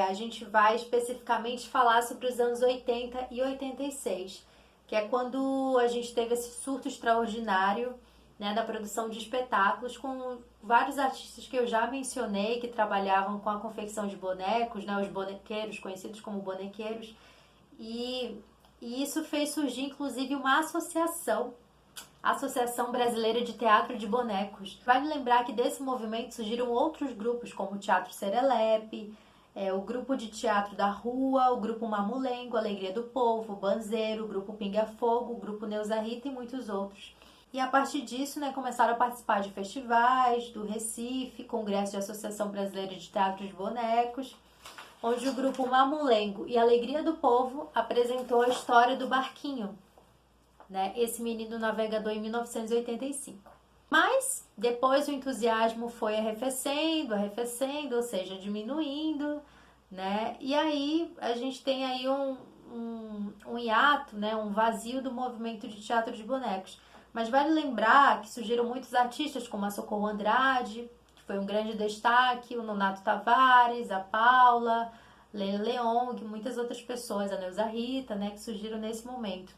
a gente vai especificamente falar sobre os anos 80 e 86, que é quando a gente teve esse surto extraordinário, né, da produção de espetáculos com vários artistas que eu já mencionei, que trabalhavam com a confecção de bonecos, né, os bonequeiros, conhecidos como bonequeiros, e E isso fez surgir, inclusive, uma associação, a Associação Brasileira de Teatro de Bonecos. Vale lembrar que desse movimento surgiram outros grupos, como o Teatro Serelepe, o Grupo de Teatro da Rua, o Grupo Mamulengo, Alegria do Povo, o Banzeiro, o Grupo Pinga Fogo, o Grupo Neuza Rita e muitos outros. E a partir disso, né, começaram a participar de festivais, do Recife, Congresso de Associação Brasileira de Teatro de Bonecos, onde o grupo Mamulengo e Alegria do Povo apresentou a história do barquinho, né, esse menino navegador em 1985. Mas depois o entusiasmo foi arrefecendo, ou seja, diminuindo, né? E aí a gente tem aí um hiato, né, um vazio do movimento de teatro de bonecos. Mas vale lembrar que surgiram muitos artistas como a Socorro Andrade, que foi um grande destaque, o Nonato Tavares, a Paula, Leila Leong, muitas outras pessoas, a Neuza Rita, né, que surgiram nesse momento.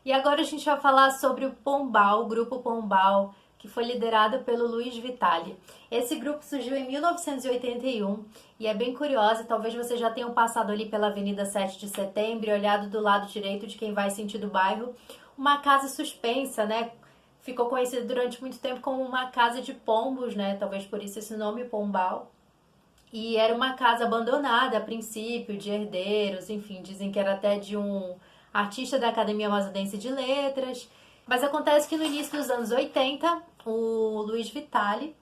E agora a gente vai falar sobre o Pombal, o grupo Pombal, que foi liderado pelo Luiz Vitali. Esse grupo surgiu em 1981 e é bem curioso, talvez vocês já tenham passado ali pela Avenida 7 de Setembro e olhado do lado direito de quem vai sentido bairro, uma casa suspensa, né? Ficou conhecida durante muito tempo como uma casa de pombos, né? Talvez por isso esse nome Pombal. E era uma casa abandonada a princípio, de herdeiros, enfim, dizem que era até de um artista da Academia Amazonense de Letras. Mas acontece que no início dos anos 80, o Luiz Vitali,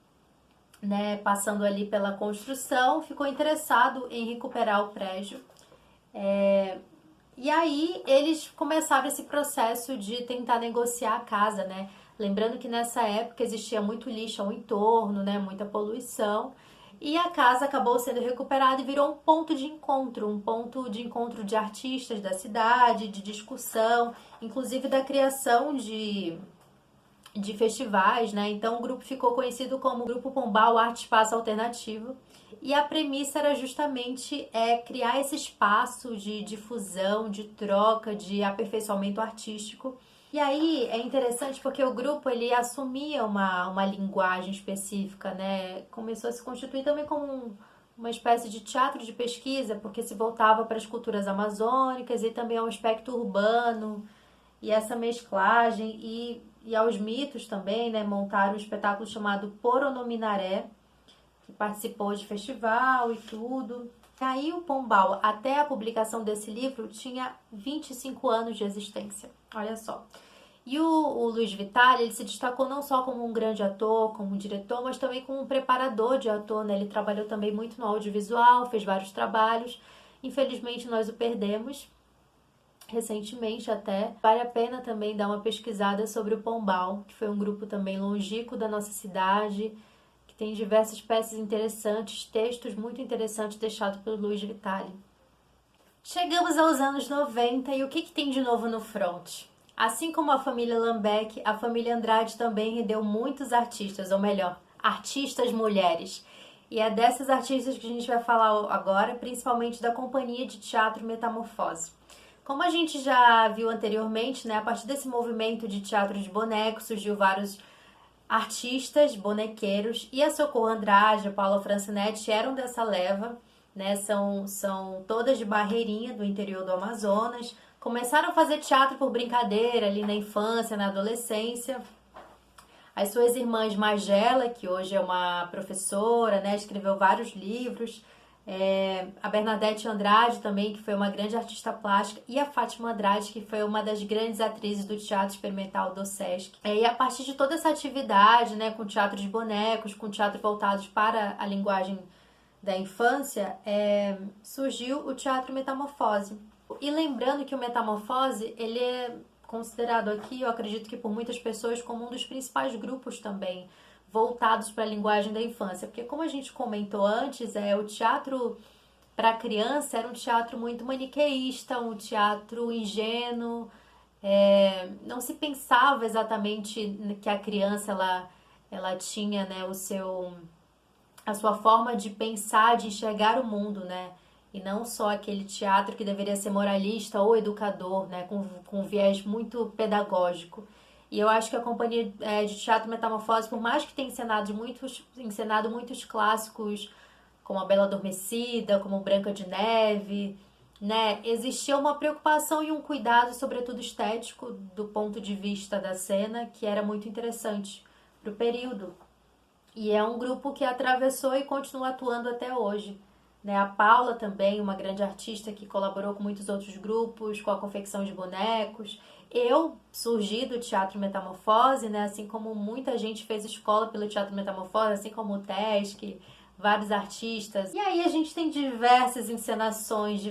né, passando ali pela construção, ficou interessado em recuperar o prédio. E aí eles começaram esse processo de tentar negociar a casa, né? Lembrando que nessa época existia muito lixo ao entorno, né, muita poluição. E a casa acabou sendo recuperada e virou um ponto de encontro de artistas da cidade, de discussão, inclusive da criação de festivais, né? Então o grupo ficou conhecido como Grupo Pombal Arte Espaço Alternativo. E a premissa era justamente criar esse espaço de difusão, de troca, de aperfeiçoamento artístico. E aí é interessante porque o grupo ele assumia uma linguagem específica, né? Começou a se constituir também como uma espécie de teatro de pesquisa, porque se voltava para as culturas amazônicas e também ao aspecto urbano e essa mesclagem e aos mitos também, né? Montaram um espetáculo chamado Poronominaré, que participou de festival e tudo. E aí o Pombal, até a publicação desse livro, tinha 25 anos de existência. Olha só. E o Luiz Vitali, ele se destacou não só como um grande ator, como um diretor, mas também como um preparador de ator, né? Ele trabalhou também muito no audiovisual, fez vários trabalhos. Infelizmente, nós o perdemos, recentemente até. Vale a pena também dar uma pesquisada sobre o Pombal, que foi um grupo também longínquo da nossa cidade, que tem diversas peças interessantes, textos muito interessantes deixados pelo Luiz Vitali. Chegamos aos anos 90 e o que tem de novo no front? Assim como a família Lambeck, a família Andrade também rendeu muitos artistas, ou melhor, artistas mulheres. E é dessas artistas que a gente vai falar agora, principalmente da companhia de teatro Metamorfose. Como a gente já viu anteriormente, né, a partir desse movimento de teatro de bonecos surgiu vários artistas bonequeiros e a Socorro Andrade, a Paula Francinetti eram dessa leva, né, são todas de Barreirinha, do interior do Amazonas. Começaram a fazer teatro por brincadeira ali na infância, na adolescência. As suas irmãs Magela, que hoje é uma professora, né, escreveu vários livros. A Bernadette Andrade também, que foi uma grande artista plástica. E a Fátima Andrade, que foi uma das grandes atrizes do Teatro Experimental do Sesc. E a partir de toda essa atividade, né, com teatro de bonecos, com teatro voltados para a linguagem da infância, surgiu o Teatro Metamorfose. E lembrando que o Metamorfose, ele é considerado aqui, eu acredito que por muitas pessoas, como um dos principais grupos também voltados para a linguagem da infância. Porque como a gente comentou antes, o teatro para criança era um teatro muito maniqueísta, um teatro ingênuo. Não se pensava exatamente que a criança ela tinha, né, a sua forma de pensar, de enxergar o mundo, né? E não só aquele teatro que deveria ser moralista ou educador, né, com um viés muito pedagógico. E eu acho que a companhia de teatro Metamorfose, por mais que tenha encenado muitos clássicos, como A Bela Adormecida, como Branca de Neve, né, existia uma preocupação e um cuidado, sobretudo estético, do ponto de vista da cena, que era muito interessante para o período. E é um grupo que atravessou e continua atuando até hoje. Né? A Paula também, uma grande artista que colaborou com muitos outros grupos, com a confecção de bonecos. Eu surgi do Teatro Metamorfose, né? Assim como muita gente fez escola pelo Teatro Metamorfose, assim como o Tesc, vários artistas. E aí a gente tem diversas encenações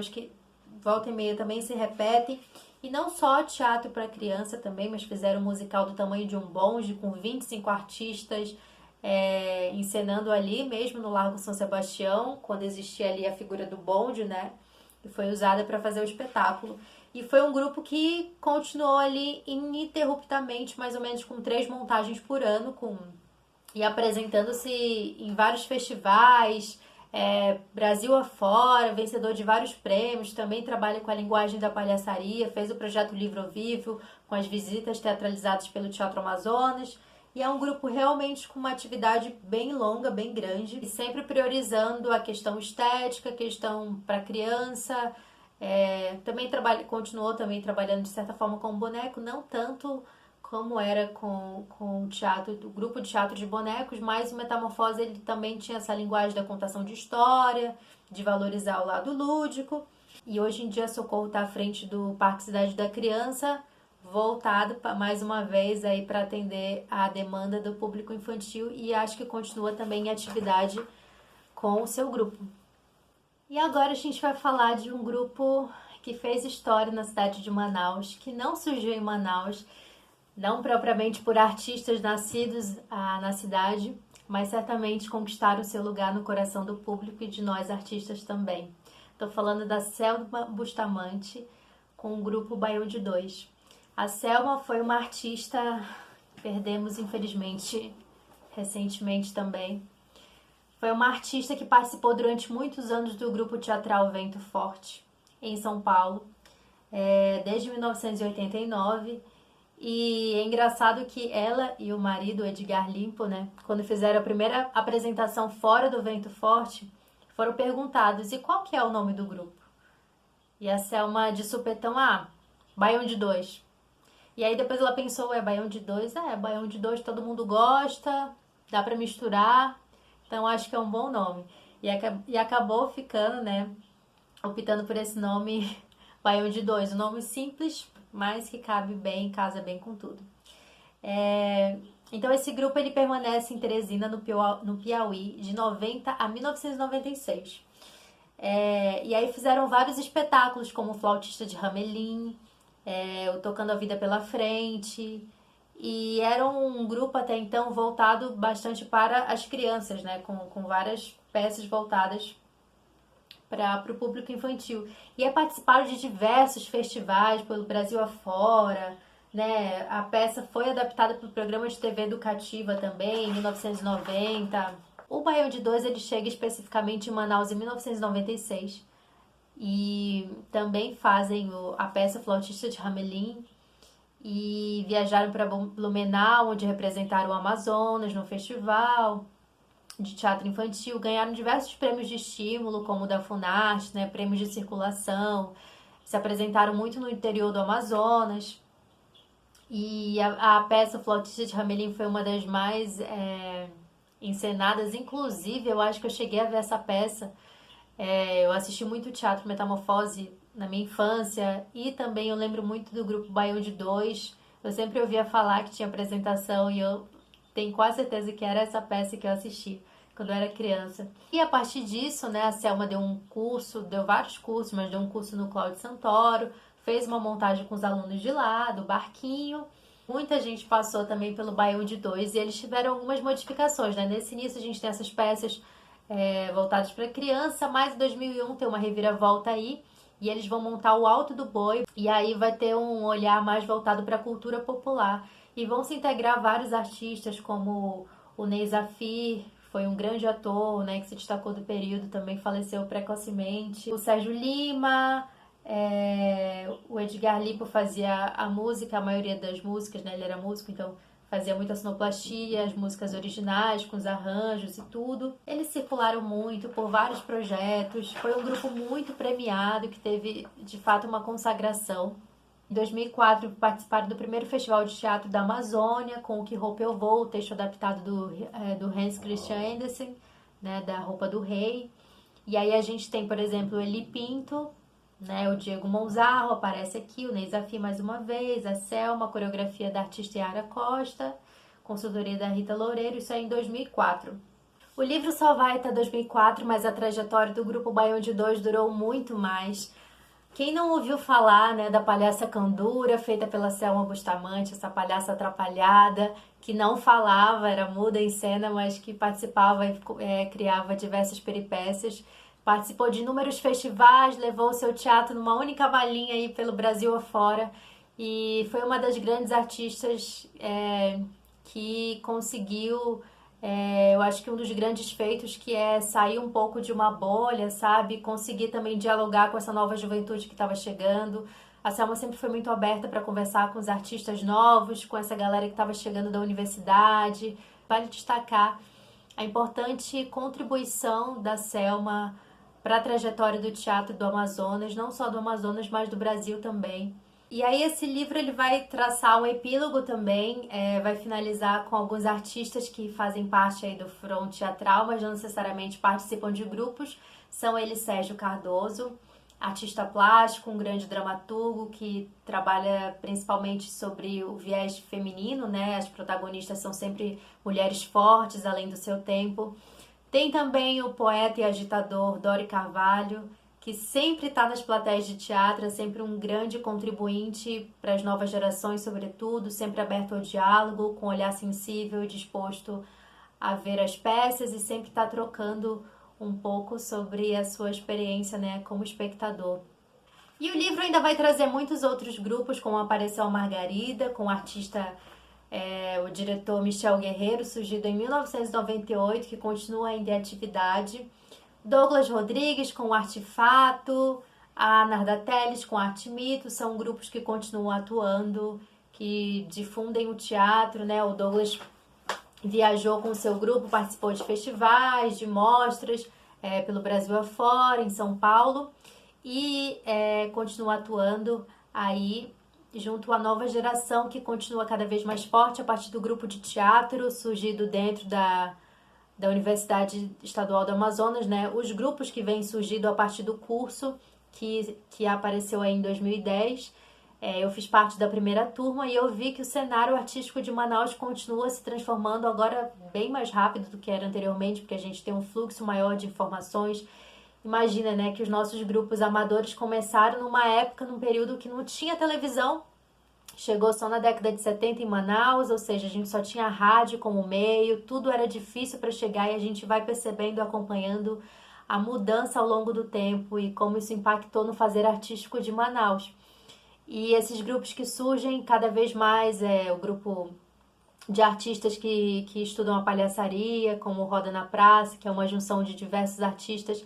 que volta e meia também se repetem. E não só teatro para criança também, mas fizeram um musical do tamanho de um bonde, com 25 artistas encenando ali, mesmo no Largo São Sebastião, quando existia ali a figura do bonde, né? Que foi usada para fazer o espetáculo. E foi um grupo que continuou ali ininterruptamente, mais ou menos com 3 montagens por ano, e apresentando-se em vários festivais, Brasil afora, vencedor de vários prêmios, também trabalha com a linguagem da palhaçaria, fez o projeto Livro ao Vivo, com as visitas teatralizadas pelo Teatro Amazonas. E é um grupo realmente com uma atividade bem longa, bem grande, e sempre priorizando a questão estética, a questão para criança. Continuou também trabalhando de certa forma com boneco, não tanto como era com o teatro, do grupo de teatro de bonecos, mas o Metamorfose ele também tinha essa linguagem da contação de história, de valorizar o lado lúdico. E hoje em dia Socorro está à frente do Parque Cidade da Criança, voltado mais uma vez aí para atender a demanda do público infantil, e acho que continua também em atividade com o seu grupo. E agora a gente vai falar de um grupo que fez história na cidade de Manaus, que não surgiu em Manaus, não propriamente por artistas nascidos na cidade, mas certamente conquistaram seu lugar no coração do público e de nós artistas também. Estou falando da Selma Bustamante com o grupo Baião de Dois. A Selma foi uma artista, perdemos infelizmente recentemente também. Foi uma artista que participou durante muitos anos do grupo teatral Vento Forte, em São Paulo, desde 1989. E é engraçado que ela e o marido, Edgar Limpo, né, quando fizeram a primeira apresentação fora do Vento Forte, foram perguntados: e qual que é o nome do grupo? E a Selma de supetão: Baião de Dois. E aí depois ela pensou: Baião de Dois? Baião de Dois todo mundo gosta, dá pra misturar, então acho que é um bom nome. E acabou ficando, né, optando por esse nome, Baião de Dois, um nome simples, mas que cabe bem, casa bem com tudo. Então esse grupo ele permanece em Teresina, no Piauí, de 90 a 1996. E aí fizeram vários espetáculos, como o Flautista de Ramelim, o Tocando a Vida pela Frente, e era um grupo até então voltado bastante para as crianças, né, com várias peças voltadas para o público infantil. E participaram de diversos festivais pelo Brasil afora, né? A peça foi adaptada para o programa de TV educativa também, em 1990. O Baião de Dois ele chega especificamente em Manaus em 1996 e também fazem a peça Flautista de Ramelim, e viajaram para Blumenau, onde representaram o Amazonas no festival de teatro infantil, ganharam diversos prêmios de estímulo, como o da Funarte, né, prêmios de circulação, se apresentaram muito no interior do Amazonas. E a peça Flautista de Ramelim foi uma das mais encenadas, inclusive eu acho que eu cheguei a ver essa peça, eu assisti muito Teatro Metamorfose na minha infância, e também eu lembro muito do grupo Baião de Dois. Eu sempre ouvia falar que tinha apresentação e eu tenho quase certeza que era essa peça que eu assisti quando eu era criança. E a partir disso, né, a Selma deu vários cursos, mas deu um curso no Cláudio Santoro, fez uma montagem com os alunos de lá, do Barquinho. Muita gente passou também pelo Baião de Dois e eles tiveram algumas modificações, né? Nesse início a gente tem essas peças voltadas para criança, mas em 2001 tem uma reviravolta aí, e eles vão montar o Alto do Boi, e aí vai ter um olhar mais voltado para a cultura popular. E vão se integrar vários artistas, como o Ney Zafir, foi um grande ator, né, que se destacou do período, também faleceu precocemente. O Sérgio Lima, o Edgar Lipo fazia a música, a maioria das músicas, né, ele era músico, então fazia muita sonoplastia, as músicas originais, com os arranjos e tudo. Eles circularam muito por vários projetos, foi um grupo muito premiado, que teve, de fato, uma consagração. Em 2004, participaram do primeiro Festival de Teatro da Amazônia, com O Que Roupa Eu Vou, o texto adaptado do Hans Christian Andersen, né, da Roupa do Rei. E aí a gente tem, por exemplo, o Eli Pinto, né, o Diego Monzarro aparece aqui, o Ney Zafir mais uma vez, a Selma, a coreografia da artista Yara Costa, consultoria da Rita Loureiro, isso aí em 2004. O livro só vai até 2004, mas a trajetória do Grupo Baião de Dois durou muito mais. Quem não ouviu falar, né, da palhaça Candura, feita pela Selma Bustamante, essa palhaça atrapalhada, que não falava, era muda em cena, mas que participava e criava diversas peripécias. Participou de inúmeros festivais, levou o seu teatro numa única malinha aí pelo Brasil afora e foi uma das grandes artistas que conseguiu, eu acho que um dos grandes feitos que é sair um pouco de uma bolha, sabe? Conseguir também dialogar com essa nova juventude que estava chegando. A Selma sempre foi muito aberta para conversar com os artistas novos, com essa galera que estava chegando da universidade. Vale destacar a importante contribuição da Selma para a trajetória do teatro do Amazonas, não só do Amazonas, mas do Brasil também. E aí esse livro ele vai traçar um epílogo também, vai finalizar com alguns artistas que fazem parte aí do front teatral, mas não necessariamente participam de grupos. São eles Sérgio Cardoso, artista plástico, um grande dramaturgo que trabalha principalmente sobre o viés feminino, né? As protagonistas são sempre mulheres fortes, além do seu tempo. Tem também o poeta e agitador Dori Carvalho, que sempre está nas plateias de teatro, é sempre um grande contribuinte para as novas gerações, sobretudo, sempre aberto ao diálogo, com olhar sensível e disposto a ver as peças e sempre está trocando um pouco sobre a sua experiência, né, como espectador. E o livro ainda vai trazer muitos outros grupos, como Apareceu a Margarida, com o artista, o diretor Michel Guerreiro, surgido em 1998, que continua ainda em atividade. Douglas Rodrigues com o Artefato, a Narda Teles com Arte Mito, são grupos que continuam atuando, que difundem o teatro, né? O Douglas viajou com o seu grupo, participou de festivais, de mostras pelo Brasil afora, em São Paulo, e continua atuando aí junto à nova geração que continua cada vez mais forte a partir do grupo de teatro surgido dentro da Universidade Estadual do Amazonas, né? Os grupos que vêm surgindo a partir do curso que apareceu aí em 2010. Eu fiz parte da primeira turma e eu vi que o cenário artístico de Manaus continua se transformando agora bem mais rápido do que era anteriormente, porque a gente tem um fluxo maior de informações. Imagina, né, que os nossos grupos amadores começaram numa época, num período que não tinha televisão. Chegou só na década de 70 em Manaus, ou seja, a gente só tinha rádio como meio, tudo era difícil para chegar e a gente vai percebendo, acompanhando a mudança ao longo do tempo e como isso impactou no fazer artístico de Manaus. E esses grupos que surgem cada vez mais, o grupo de artistas que estudam a palhaçaria, como Roda na Praça, que é uma junção de diversos artistas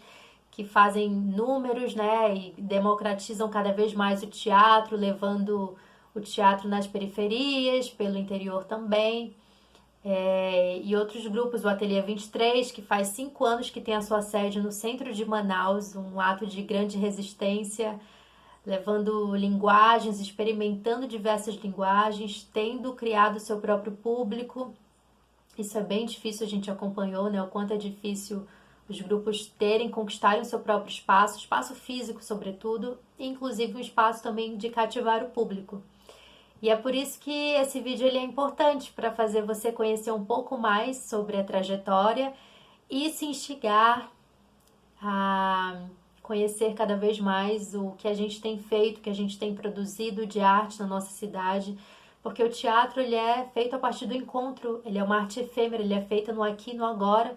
que fazem números, né, e democratizam cada vez mais o teatro, levando o teatro nas periferias, pelo interior também. E outros grupos, o Ateliê 23, que faz 5 anos que tem a sua sede no centro de Manaus, um ato de grande resistência, levando linguagens, experimentando diversas linguagens, tendo criado seu próprio público. Isso é bem difícil, a gente acompanhou, né, o quanto é difícil os grupos conquistarem o seu próprio espaço físico sobretudo, e inclusive um espaço também de cativar o público. E é por isso que esse vídeo ele é importante, para fazer você conhecer um pouco mais sobre a trajetória e se instigar a conhecer cada vez mais o que a gente tem feito, o que a gente tem produzido de arte na nossa cidade, porque o teatro ele é feito a partir do encontro, ele é uma arte efêmera, ele é feita no aqui e no agora.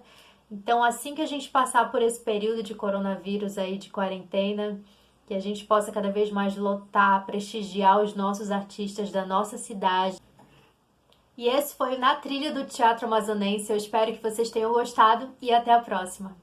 Então, assim que a gente passar por esse período de coronavírus aí, de quarentena, que a gente possa cada vez mais lotar, prestigiar os nossos artistas da nossa cidade. E esse foi o Na Trilha do Teatro Amazonense. Eu espero que vocês tenham gostado e até a próxima.